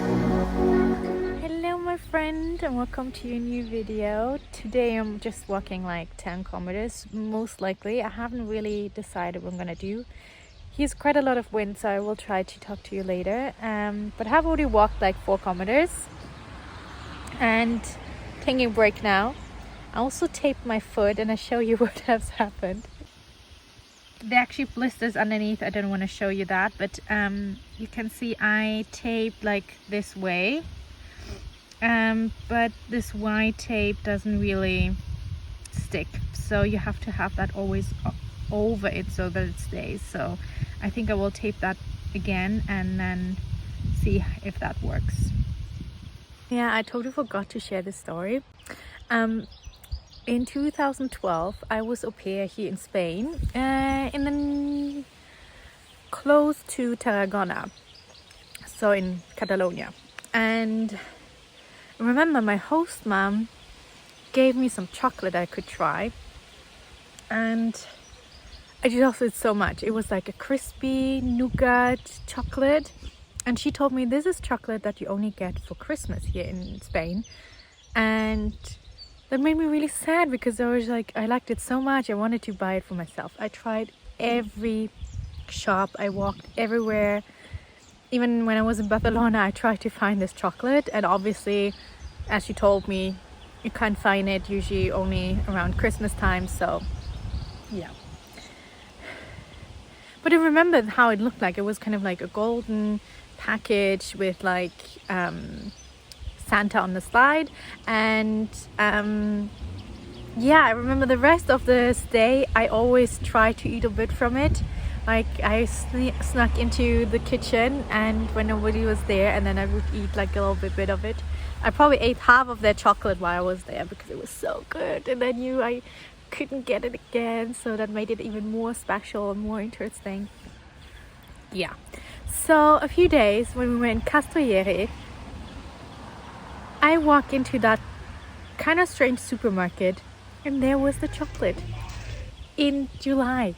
Hello my friend and welcome to your new video. Today I'm just walking like 10 kilometers most likely. I haven't really decided what I'm gonna do. Here's quite a lot of wind, so I will try to talk to you later. But I have already walked like 4 kilometers and taking a break now. I also taped my foot and I show you what has happened. There are actually blisters underneath. I don't want to show you that, but you can see I taped like this way, but this white tape doesn't really stick, so you have to have that always over it so that it stays. So I think I will tape that again and then see if that works. Yeah, I totally forgot to share this story. In 2012, I was au pair here in Spain, close to Tarragona, so in Catalonia. And I remember my host mom gave me some chocolate I could try, and I just loved it so much. It was like a crispy nougat chocolate, and she told me this is chocolate that you only get for Christmas here in Spain. And that made me really sad because I was like, I liked it so much, I wanted to buy it for myself. I tried every shop, I walked everywhere. Even when I was in Barcelona, I tried to find this chocolate, and obviously, as she told me, you can't find it usually only around Christmas time, so yeah. But I remember how it looked like. It was kind of like a golden package with like Santa on the slide, and yeah, I remember the rest of this day I always tried to eat a bit from it. Like I snuck into the kitchen and when nobody was there, and then I would eat like a little bit of it. I probably ate half of that chocolate while I was there because it was so good, and I knew I couldn't get it again, so that made it even more special and more interesting. Yeah, so a few days when we were in Castellere, I walked into that kind of strange supermarket, and there was the chocolate in July,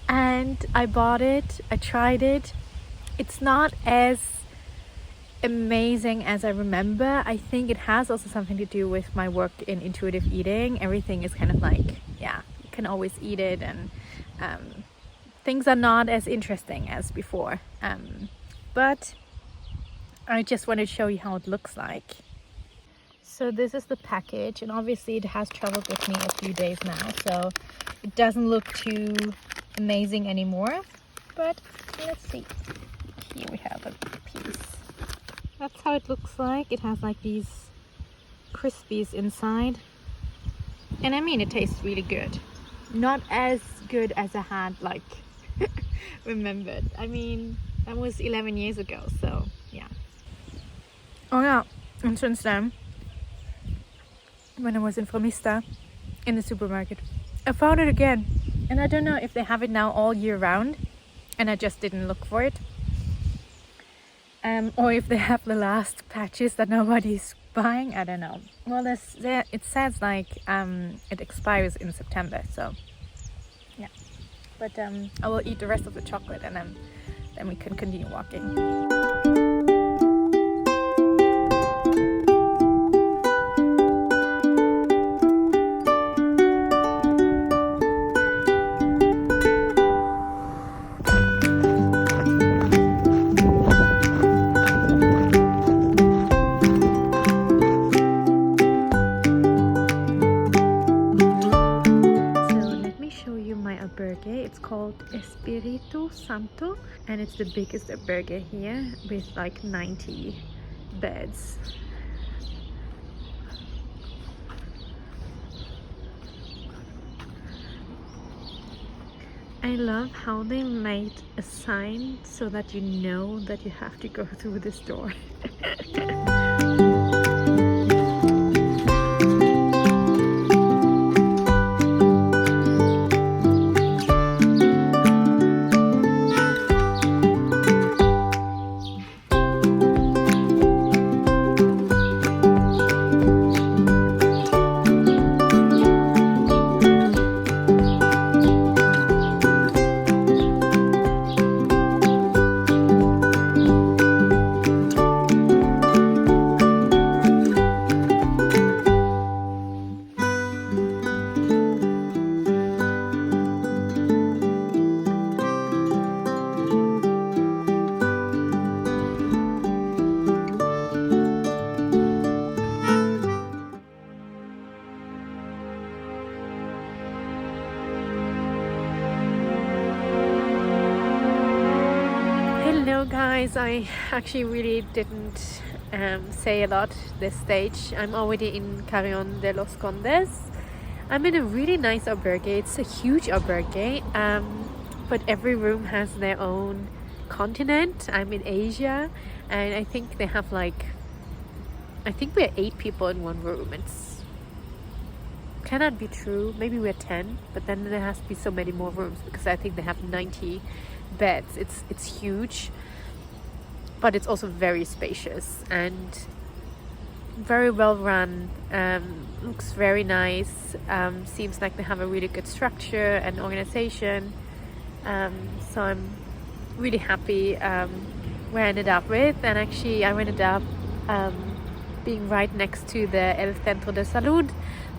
and I bought it. I tried it. It's not as amazing as I remember. I think it has also something to do with my work in intuitive eating. Everything is kind of like, yeah, you can always eat it, and things are not as interesting as before, but I just want to show you how it looks like. So this is the package, and obviously it has traveled with me a few days now, so it doesn't look too amazing anymore, but let's see. Here we have a piece. That's how it looks like. It has like these crispies inside, and I mean, it tastes really good. Not as good as I had like remembered. I mean, that was 11 years ago, so yeah. Oh yeah, and since then, when I was in Framista in the supermarket, I found it again, and I don't know if they have it now all year round and I just didn't look for it, or if they have the last patches that nobody's buying. I don't know. Well, it says like it expires in September, so yeah. But I will eat the rest of the chocolate, and then we can continue walking. It's called Espiritu Santo, and it's the biggest albergue here with like 90 beds. I love how they made a sign so that you know that you have to go through this door. guys, I actually really didn't say a lot this stage. I'm already in Carrion de los Condes. I'm in a really nice albergue. It's a huge albergue, but every room has their own continent. I'm in Asia, and I think they have I think we're 8 people in one room. It's cannot be true. Maybe we're 10, but then there has to be so many more rooms because I think they have 90 beds. It's huge, but it's also very spacious and very well run. Looks very nice. Seems like they have a really good structure and organization. So I'm really happy where I ended up with. And actually I ended up being right next to the El Centro de Salud,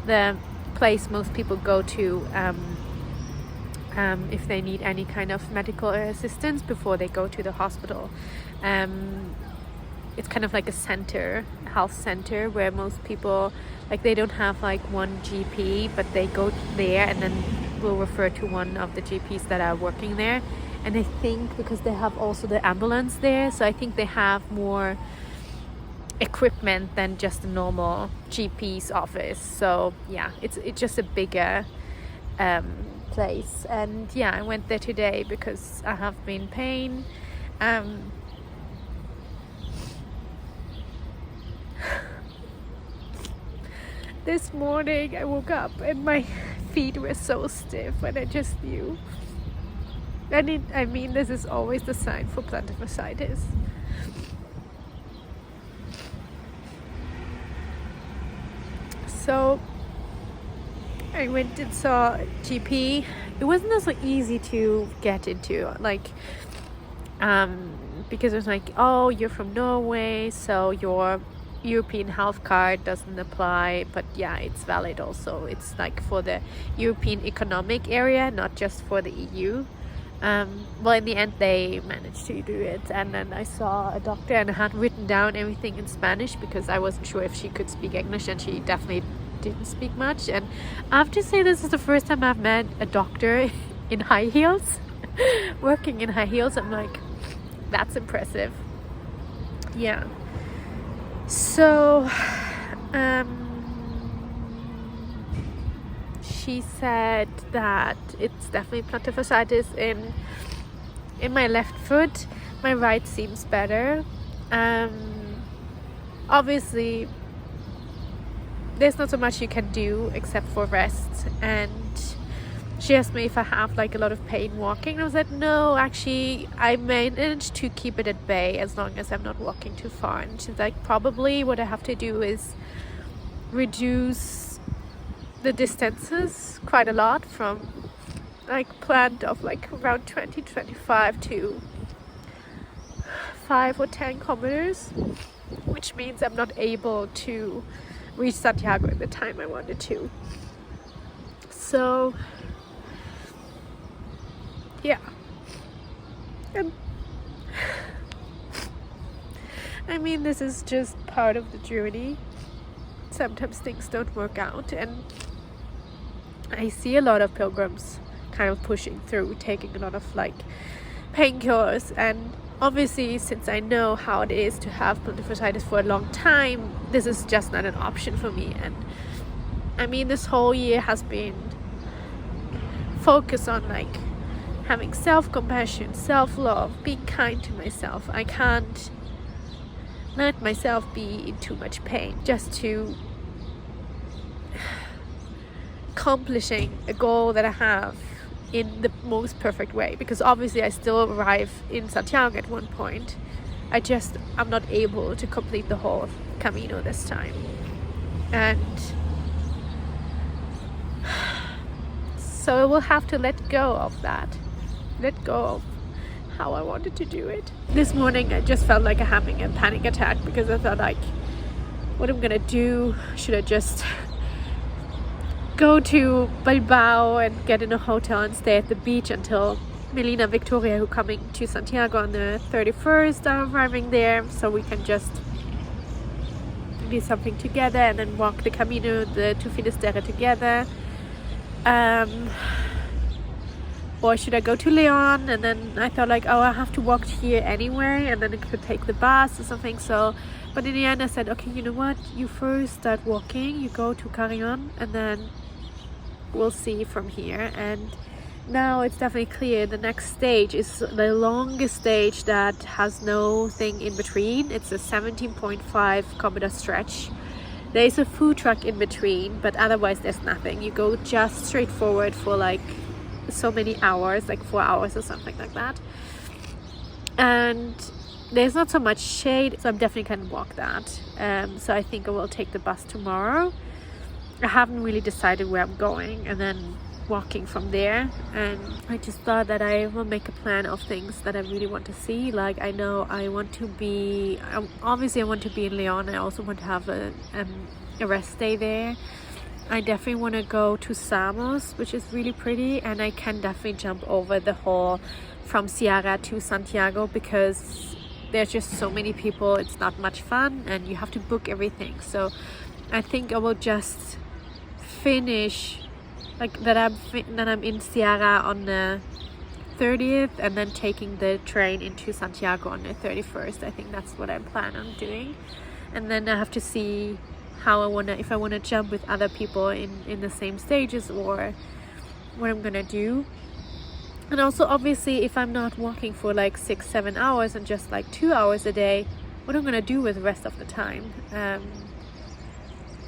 the place most people go to if they need any kind of medical assistance before they go to the hospital. It's kind of like a health center where most people, they don't have one GP, but they go there and then will refer to one of the GPs that are working there. And I think because they have also the ambulance there, so I think they have more equipment than just a normal GP's office. So yeah, it's just a bigger place. And yeah, I went there today because I have been in pain. This morning I woke up and my feet were so stiff, and I just knew. And I mean, this is always the sign for plantar fasciitis. So I went and saw a GP. It wasn't so easy to get into, because it was oh, you're from Norway, so your European health card doesn't apply. But yeah, it's valid also. It's for the European Economic Area, not just for the EU. Well, in the end they managed to do it, and then I saw a doctor and I had written down everything in Spanish because I wasn't sure if she could speak English, and she definitely didn't speak much. And I have to say, this is the first time I've met a doctor in high heels working in high heels. I'm that's impressive. Yeah. So she said that it's definitely plantar fasciitis in my left foot. My right seems better. Obviously there's not so much you can do except for rest, and she asked me if I have a lot of pain walking, and I was like, no, actually I managed to keep it at bay as long as I'm not walking too far. And she's like, probably what I have to do is reduce the distances quite a lot from planned of around 20-25 to 5 or 10 kilometers, which means I'm not able to reach Santiago at the time I wanted to. So yeah, and I mean, this is just part of the journey. Sometimes things don't work out, and I see a lot of pilgrims kind of pushing through, taking a lot of painkillers. And obviously, since I know how it is to have plantar fasciitis for a long time, this is just not an option for me. And I mean, this whole year has been focused on having self-compassion, self-love, being kind to myself. I can't let myself be in too much pain just to accomplishing a goal that I have in the most perfect way, because obviously I still arrive in Santiago at one point. I'm not able to complete the whole Camino this time, and so I will have to let go of how I wanted to do it. This morning I just felt like I'm having a panic attack because I thought what I'm gonna do. Should I just go to Bilbao and get in a hotel and stay at the beach until Melina and Victoria, who are coming to Santiago on the 31st, are arriving there, so we can just do something together and then walk the Camino to Finisterre together. or should I go to Leon? And then I thought like, oh, I have to walk here anyway, and then I could take the bus or something. So, but in the end I said, okay, you know what, you first start walking, you go to Carrion, and then we'll see from here. And now it's definitely clear the next stage is the longest stage that has no thing in between. It's a 17.5 kilometer stretch. There's a food truck in between, but otherwise there's nothing. You go just straight forward for like so many hours, like 4 hours or something like that. And there's not so much shade, so I'm definitely gonna walk that. So I think I will take the bus tomorrow. I haven't really decided where I'm going, and then walking from there. And I just thought that I will make a plan of things that I really want to see. Like, I know I want to be, obviously I want to be in Leon. I also want to have a rest day there. I definitely want to go to Samos, which is really pretty, and I can definitely jump over the whole from Sierra to Santiago, because there's just so many people, it's not much fun, and you have to book everything. So I think I will just finish like that. I'm in Sierra on the 30th, and then taking the train into Santiago on the 31st. I think that's what I plan on doing. And then I have to see how if I wanna jump with other people in the same stages, or what I'm gonna do. And also obviously if I'm not walking for like 6-7 hours and just like 2 hours a day, what I'm gonna do with the rest of the time.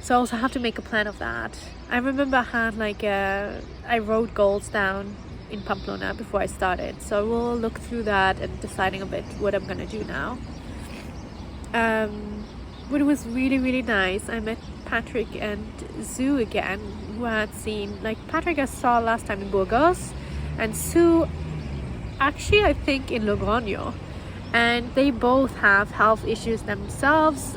So I also have to make a plan of that. I remember I had like I wrote goals down in Pamplona before I started, so we'll look through that and deciding a bit what I'm gonna do now. But it was really nice. I met Patrick and Sue again, who I had seen, like Patrick I saw last time in Burgos, and Sue actually I think in Logroño, and they both have health issues themselves.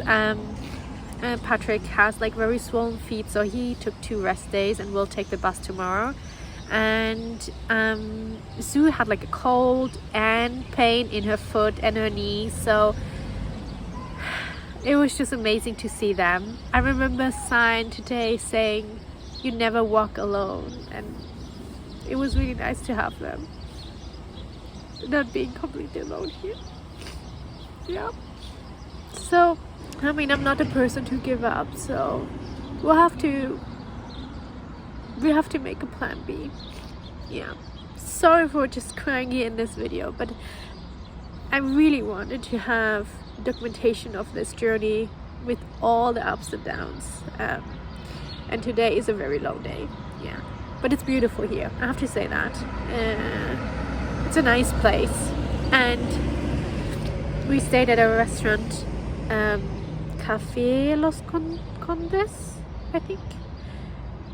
Patrick has like very swollen feet, so he took 2 rest days and will take the bus tomorrow. And Sue had like a cold and pain in her foot and her knee, so it was just amazing to see them. I remember Sign today saying, "You never walk alone," and it was really nice to have them, not being completely alone here. Yeah. So I mean, I'm not a person to give up, so we have to make a plan B. Yeah. Sorry for just crying here in this video, but I really wanted to have documentation of this journey with all the ups and downs. And today is a very low day. Yeah. But it's beautiful here, I have to say that. It's a nice place. And we stayed at a restaurant, Café Los Condes, I think,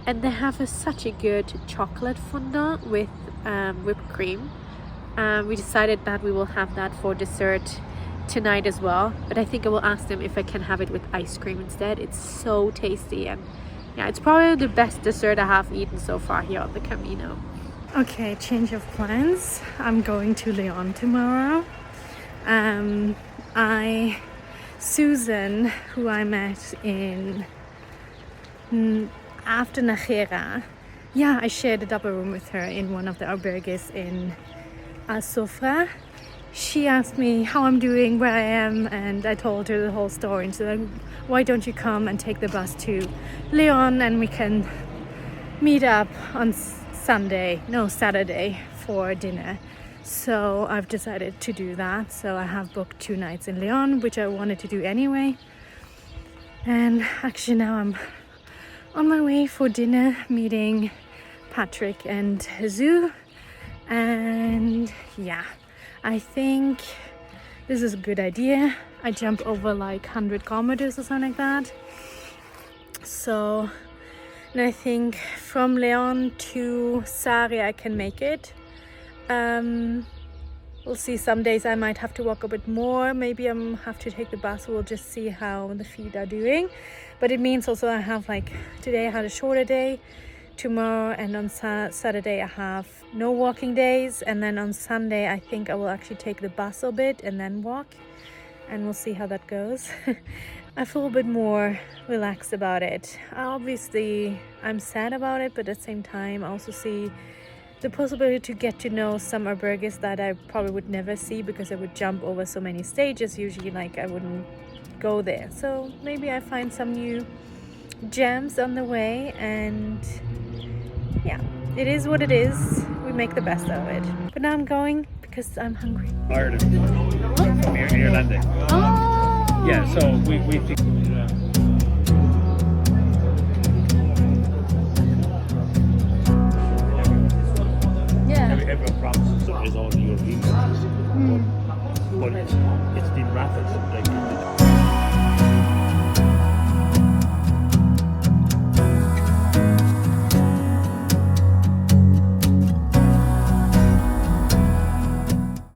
and they have such a good chocolate fondant with whipped cream. We decided that we will have that for dessert tonight as well, but I think I will ask them if I can have it with ice cream instead. It's so tasty, and yeah, it's probably the best dessert I have eaten so far here on the Camino. Okay, change of plans. I'm going to Leon tomorrow. Susan, who I met in after Najera, I shared a double room with her in one of the albergues in Sofra. She asked me how I'm doing, where I am, and I told her the whole story. And she's like, why don't you come and take the bus to Leon, and we can meet up on Saturday for dinner. So I've decided to do that. So I have booked 2 nights in Leon, which I wanted to do anyway. And actually now I'm on my way for dinner, meeting Patrick and Sue. And yeah, I think this is a good idea. I jump over like 100 kilometers or something like that. So, and I think from Leon to Sari I can make it. We'll see. Some days I might have to walk a bit more. Maybe I'm have to take the bus. We'll just see how the feet are doing. But it means also I have like, today I had a shorter day. Tomorrow and on Saturday I have no walking days. And then on Sunday I think I will actually take the bus a bit and then walk. And we'll see how that goes. I feel a bit more relaxed about it. Obviously I'm sad about it, but at the same time I also see the possibility to get to know some burgers that I probably would never see because I would jump over so many stages. Usually, like, I wouldn't go there. So maybe I find some new gems on the way, and yeah, it is what it is. We make the best of it. But now I'm going because I'm hungry. Ireland. From Ireland. Oh! Yeah, so we everyone promises that it's all the European countries. But it's been rapid. Like,